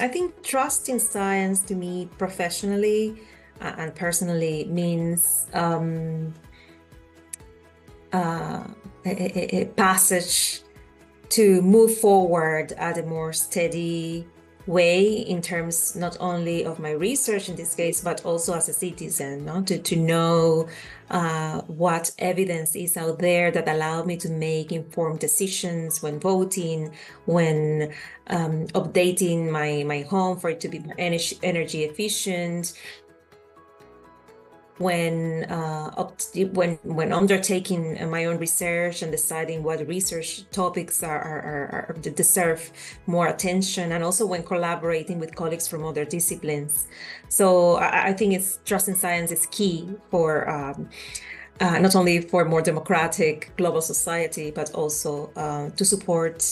I think trust in science to me professionally and personally means a passage to move forward at a more steady way in terms not only of my research in this case, but also as a citizen, no? to know what evidence is out there that allow me to make informed decisions when voting, when updating my home for it to be more energy efficient, when undertaking my own research and deciding what research topics are deserve more attention, and also when collaborating with colleagues from other disciplines. So I think trust in science is key for not only for more democratic global society, but also to support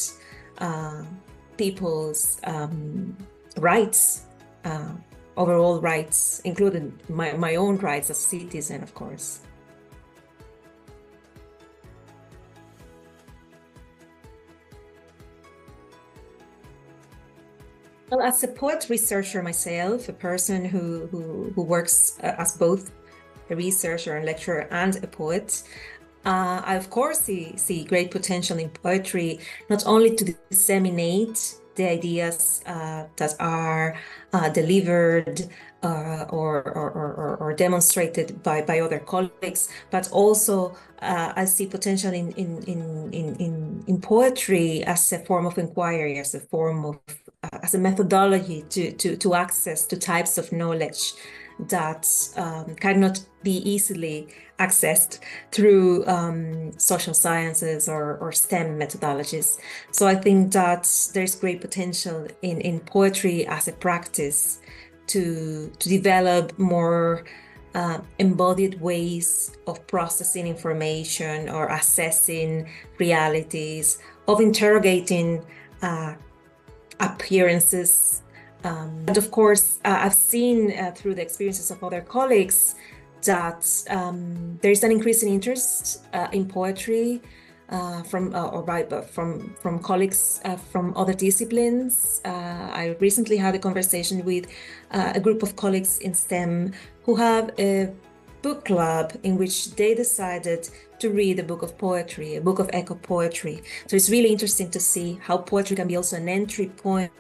people's rights. Overall rights, including my own rights as a citizen, of course. Well, as a poet researcher myself, a person who works as both a researcher and lecturer and a poet, I of course see great potential in poetry, not only to disseminate the ideas that are delivered or demonstrated by other colleagues, but also I see potential in poetry as a form of inquiry, as a form of as a methodology to access to types of knowledge that cannot be easily accessed through social sciences or STEM methodologies. So I think that there's great potential in poetry as a practice to develop more embodied ways of processing information or assessing realities, of interrogating appearances. And of course, I've seen through the experiences of other colleagues that there is an increasing interest in poetry from colleagues from other disciplines. I recently had a conversation with a group of colleagues in STEM who have a book club in which they decided to read a book of poetry, a book of eco poetry. So it's really interesting to see how poetry can be also an entry point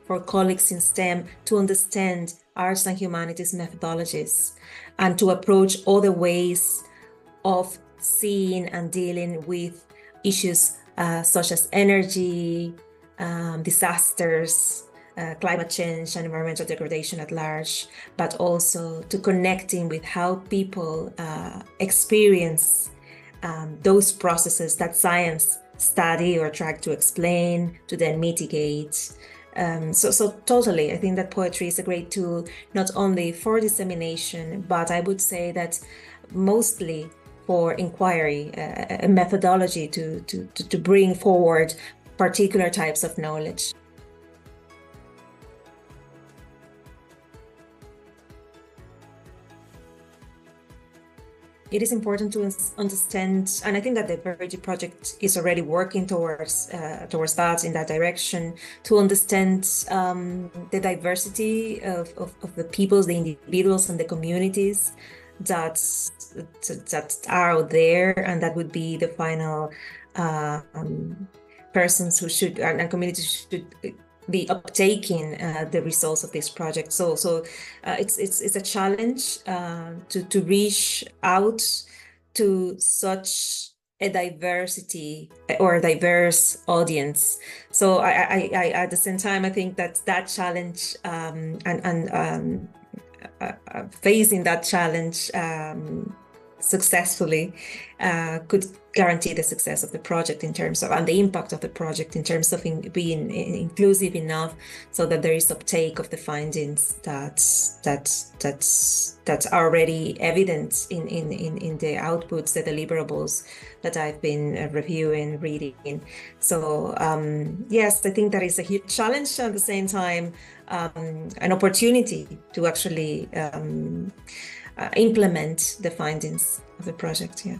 for colleagues in STEM to understand arts and humanities methodologies and to approach other ways of seeing and dealing with issues such as energy, disasters, climate change and environmental degradation at large, but also to connecting with how people experience those processes that science study or try to explain, to then mitigate. So totally, I think that poetry is a great tool, not only for dissemination, but I would say that mostly for inquiry, a methodology to bring forward particular types of knowledge. It is important to understand, and I think that the MaREI project is already working towards that in that direction, to understand the diversity of the peoples, the individuals, and the communities that are out there, and that would be the final persons who should and communities should be uptaking the results of this project. So it's a challenge to reach out to such a diversity or a diverse audience. So I at the same time, I think that challenge and facing that challenge successfully could guarantee the success of the project in terms of, and the impact of the project in terms of being inclusive enough so that there is uptake of the findings that's already evident in the outputs, the deliverables that I've been reviewing, reading. So yes, I think that is a huge challenge, at the same time an opportunity to actually implement the findings of the project. Yeah.